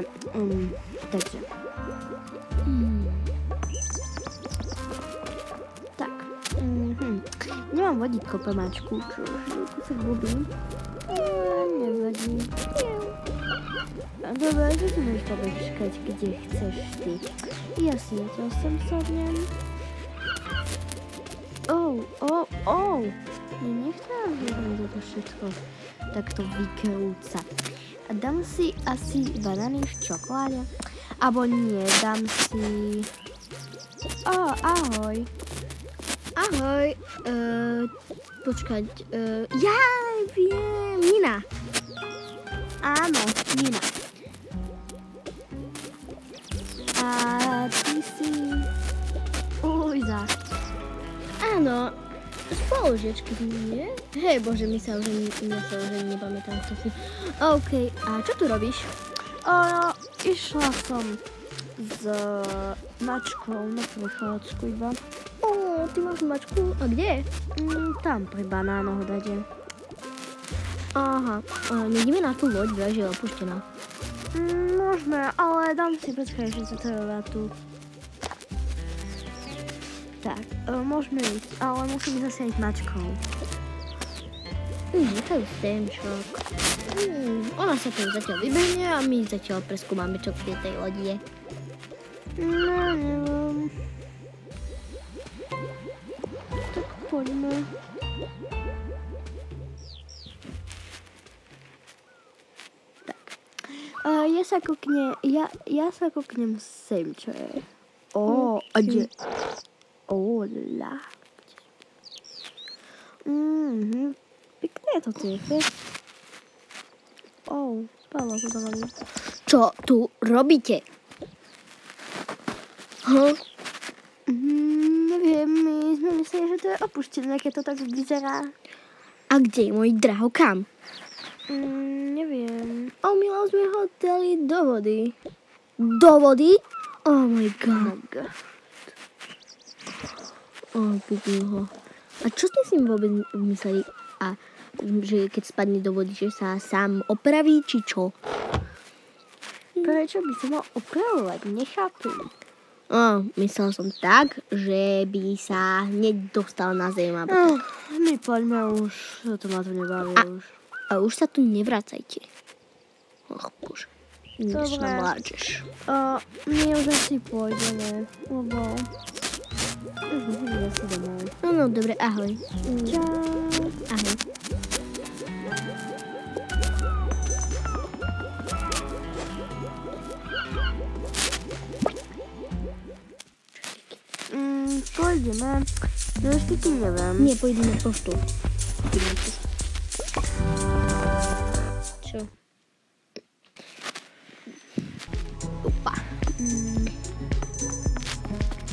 dobre. Takže. Tak. Nemám vodítko pre mačku, čo už sa vôbec. Nevadí. Dobre, že si môžeš pobežkať, kde chceš ty. Ja si to sem sadnem. Nechcem toto všetko takto vykrúcať. A dám si asi banány v čokoláde. Abo nie, dám si... ahoj. Ahoj. Počkať. Ja viem. Nina. Áno, Nina. A ty si... Luisa. Áno. Spolužiečky, nie? Hej, bože, myslel, že nepamätám to si. OK, a čo tu robíš? Išla som s mačkou na prechádzku iba. Ty máš mačku? A kde? Tam, pri banánohodade. Aha, nejdeme na tú loď, že je opuštená. Môžeme, ale dám si počkaj, že sa tu. Tak, môžeme ísť, ale musíme zase ísť mačkou. Nechajú sem, šok. Ona sa tu zatiaľ vybehne a my zatiaľ preskúmame, čo pri tej lodi je. No, neviem. Tak poďme. Tak. Ja sa kúknem sem, čo je. A kde? Lá. Pekné je to tiefe. Spadla to do vody. Čo tu robíte? Neviem, my sme mysleli, že to je opuštené, keď to tak vyzerá. A kde je môj draho, kam? Neviem. Omylom sme ho dali do vody. Do vody? Oh my god. A čo ste si vôbec mysleli? A že keď spadne do vody, že sa sám opraví, či čo? Prečo by sa mal opravovať? Nechápem. Myslel som tak, že by sa hneď dostal na zem. My poďme už, to ma to nebaví už. A už sa tu nevracajte. Bože. Nič nám láčeš. My už asi pôjdeme, lebo... Ja si domov. No, dobre, ahoj. Čau. Ahoj. Pôjdeme. No ešte ty neviem. Nie, pôjdeme poštou. Čo? Opa.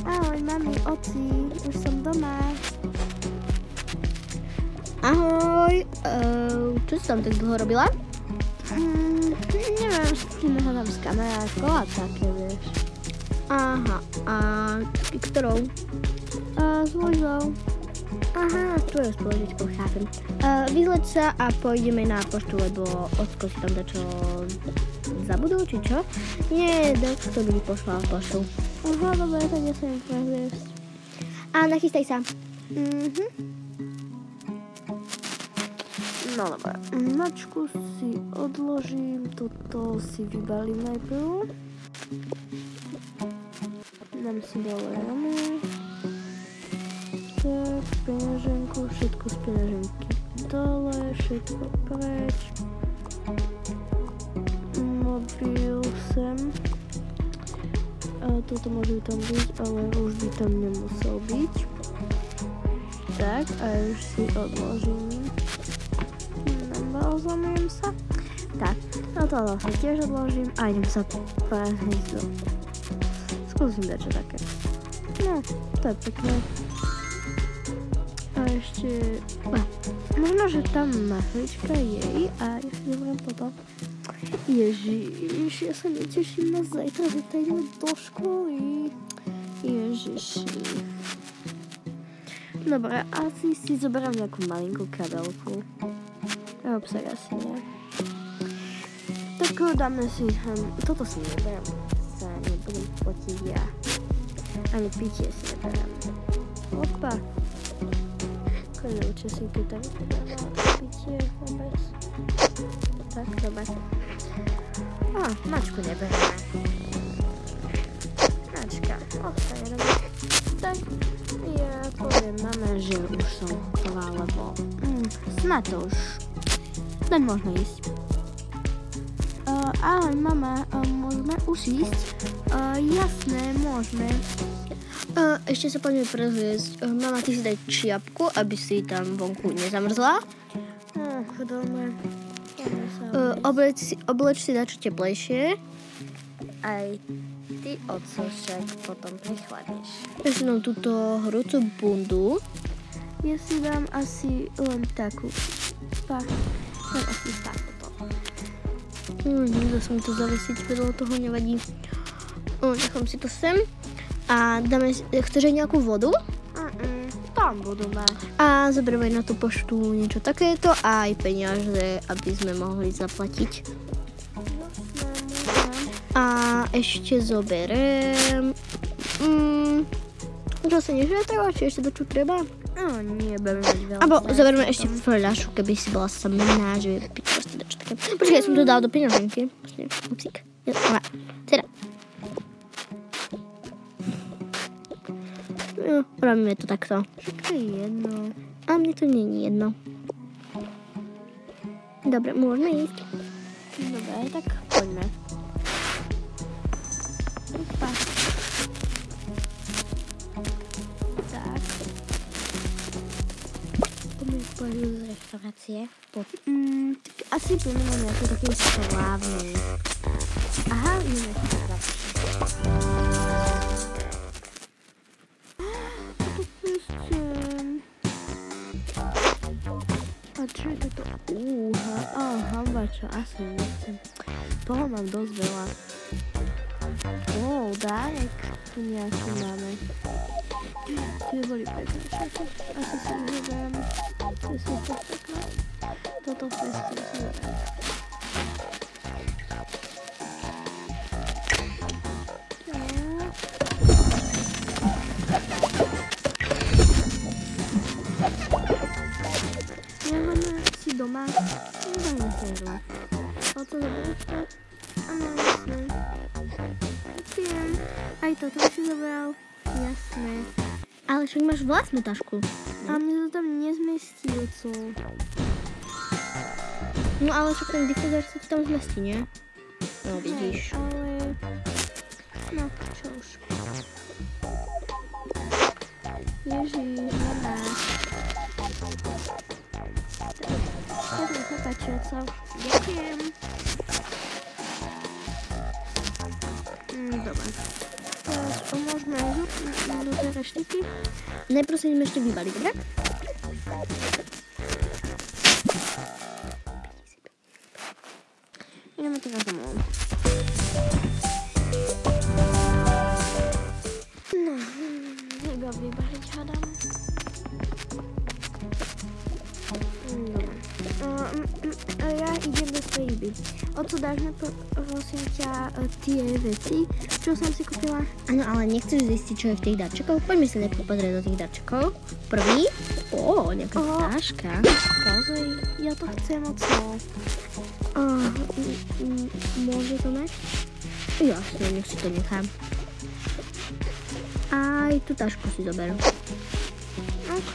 Ahoj, mami, oci, už som doma. Ahoj, čo si tam tak dlho robila? Neviem, sme sa tam s kamarátkou a také, vieš. Aha, a ktorou? S Luizou. Aha, s tvojou spoločničkou, chápem. Vyzleď sa a pôjdeme na poštu, lebo Ocko si tam dačo zabudol, či čo? Nie, kto by poslal poštu. Aha, dobre, tak ja sa im previesť. A nachystaj sa. No dobre, mačku si odložím, toto si vybalím najprv. Dám si dole ramy. Tak, peňaženku, všetko z peňaženky dole, všetko preč. Mobil sem. Toto môže tam byť, ale už by tam nemusel byť. Tak, a už si odložím. Nabalzamujem sa. Tak, a to zase tiež odložím a idem sa prehniť do... Skúsim dať čo také. No, to je pekné. A ešte... Možno, že tam mahlička jej a ja si dovolím potom. Ježiš, ja sa neteším na zajtra, že to ideme do školy. Ježiši. Dobre, asi si zoberám nejakú malinkú kabelku. Obsah asi nie. Tak dáme si, toto si neberiem, sa nebudem potiť ja. Ani pitie si neberiem. Opa. Koľko časíky tam neberiem, pitie vôbec. Tak, dobre. Mačku neberieme. Mačka, ostane dobre. Tak, ja poviem mame, že už som hotová, lebo snad to už len môžeme ísť. Ale mama, môžeme už ísť? Jasné, môžeme. Ešte sa poďme prezviesť. Mama, ty si daj čiapku, aby si tam vonku nezamrzla. Dobre. Obleč si dačo teplejšie. Aj ty, oco, však potom prichladneš. Ešte nám túto horúcu bundu. Ja si dám asi len takú. Asi takúto. Zase mi to zavesiť, vedľa toho nevadí. Nechám si to sem. A dáme, chceš aj nejakú vodu? Tam budú mať. A zoberieme na tú poštu niečo takéto a aj peniaze, aby sme mohli zaplatiť. A ešte zoberiem... Čo sa nežije, či ešte to čo treba? Nie, budeme mať veľa. Abo zoberme ešte fľašu, keby si bola samá, že piť proste dačo také. Počkaj, ja som to dala do peňaženky. Upsík. Teda. Robíme to takto. Všetko je jedno. A mne to nie je jedno. Dobre, môžeme ísť. Dobre, tak poďme. Upa. Tak. Poďme spojím z reštaurácie. Tak asi poďme na nejaký taký slávny. Aha, ideme sa čo je toto? Hamba, čo asi nechcem. Toho mám dosť veľa. Dárek tu nejaký máme. Tie boli pekné všetko. Asi si vyberiem. Tie sú to pekné. Toto festím si vyberiem. Doma, nebudem sa jedla. O to zoberieš to? Áno, jasné. Ďakujem. Aj toto si zobral? Jasné. Ale však máš vlastnú tašku. A mne to tam nezmestí, oco. No ale však ten difuzor sa ti tam zmestí, nie? No vidíš. Ale... No, čo už. Ježiš, mama. Poďme sa páčiť, co? Ďakujem. Dobre. Teraz pomôžeme do tej reštiky. Najprv sa ideme ešte vybaliť, dobre? Ideme teraz domov. No, iba vybaliť hádam. Ja idem do svojej izby. Oco, dáš mi prosím ťa tie veci, čo som si kúpila? Áno, ale nechceš zistiť, čo je v tých darčekoch? Poďme sa najprv pozrieť do tých darčekov. Prvý? Nejaká táška. Pozri, ja to chcem, oco. Môže to mať? Jasne, nech si to nechám. Aj tú tášku si zoberú. OK.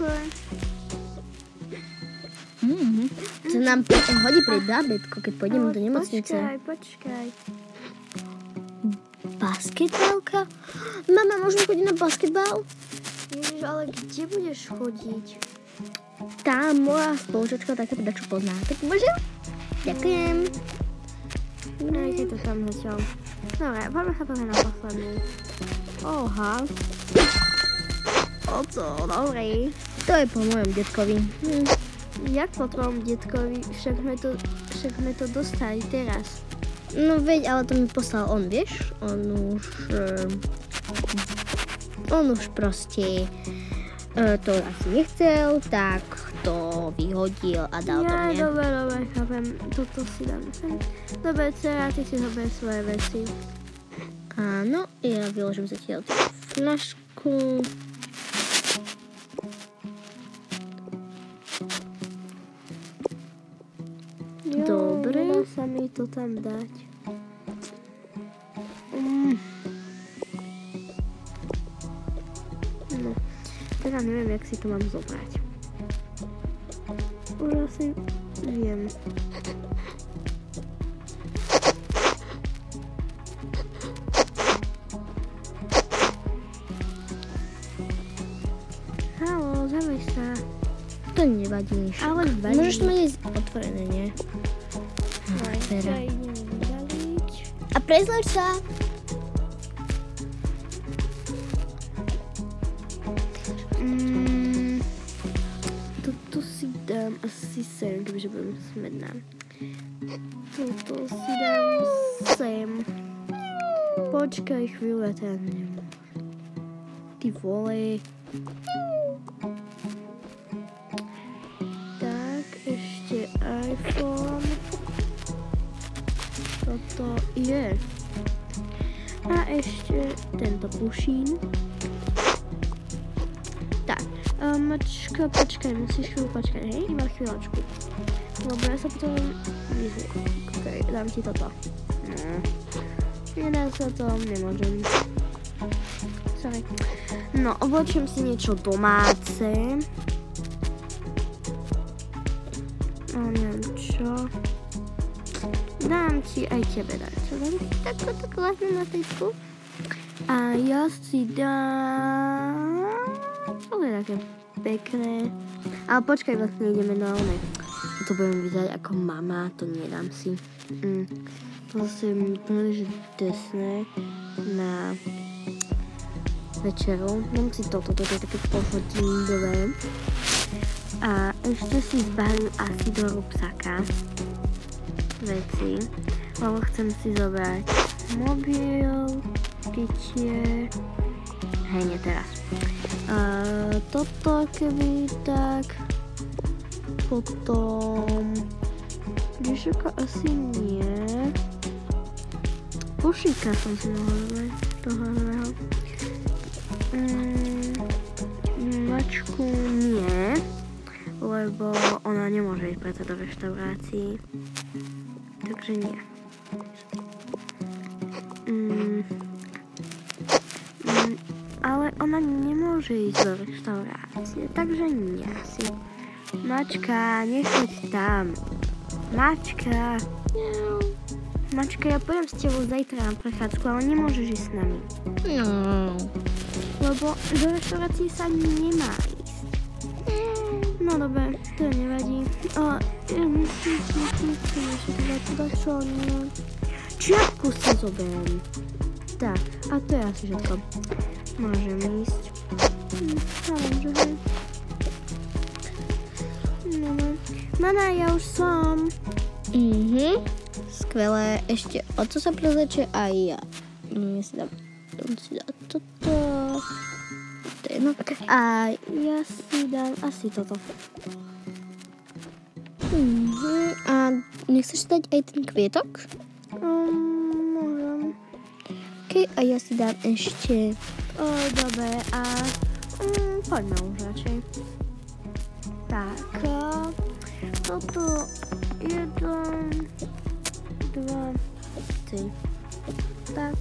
To nám hodí pre bábätko, keď pôjdeme do nemocnice. Počkaj. Basketbalka? Mama, môžeme chodiť na basketbal? Ježiš, ale kde budeš chodiť? Tá moja spolučačka také dačo pozná. Tak môžem? Ďakujem. Nechaj to tam zatiaľ. Dobre, poďme sa pozrieť na poslednú. Oha. Oco, dobrý. To je po mojom detkovi. Jak po tvojom detkovi? Však sme to dostali teraz. No veď, ale to mi poslal on, vieš? On už proste to asi nechcel, tak to vyhodil a dal to mne. Dobre, chápem. Toto si dám sem. Dobre, dcera, ty si zober svoje veci. Áno, ja vyložím zatiaľ tú fľašku. Dobre. Nedá sa mi to tam dať. No, teda neviem, jak si to mám zobrať. Už asi viem. Haló, zavoj sa. To nevadí nič. Ale vadí. Môžeš to mať aj otvorené, nie? Ja idem vydaliť. A prezleč sa. Toto si dám asi sem, kebyže budem smedná. Toto si dám sem. Počkaj chvíľu, ja teda nemôžem. Ty vole. Tak, ešte iPhone. Toto je. A ešte tento pušín. Tak, mačka, počkaj, musíš chvíľu počkať, hej? Iba chvíľočku. Lebo ja sa potom vyzviem. Okay, dám ti toto. No. Nedá sa to, nemôžem. Sorry. No, oblečím si niečo domáce. No, neviem čo. Dám ti aj tebe dať. Dám ti tak vlastne na tejsku. A ja si dám... To je také pekné. Ale počkaj, vlastne ideme na one. To budem vyzerať ako mama, to nedám si. To si príliš desné na večeru. Dám si toto je také pohodinové. A ešte si zbalím asi do rúbsaka veci, lebo chcem si zobrať mobil, pitie, hej, nie teraz. Toto keby tak, potom dišoka asi nie. Pušíka som si mohla zobrať, toho nového. Mačku nie, lebo ona nemôže ísť preto do reštaurácií. Takže nie. Ale ona nemôže ísť do reštaurácie, takže nie asi. Mačka, nechoď tam. Mačka. Mačka, ja pôjdem s tebou zajtra na prechádzku, ale nemôžeš ísť s nami. No. Lebo do reštaurácie sa nemá ísť. No dobre, to nevadí. Ja myslím, že teda čo nie. Čiapku si zoberiem. Tak, a to je asi všetko. Môžem ísť. Hľadám, že hej. No, mama, ja už som. Skvelé. Ešte o to sa prezleče aj ja. Ja si dám toto. To je jedno. A ja si dám asi toto. A nechceš dať aj ten kvietok? Môžem. OK, a ja si dám ešte... Dobre, a poďme už radšej. Tak, toto 1, 2, 3. Tak.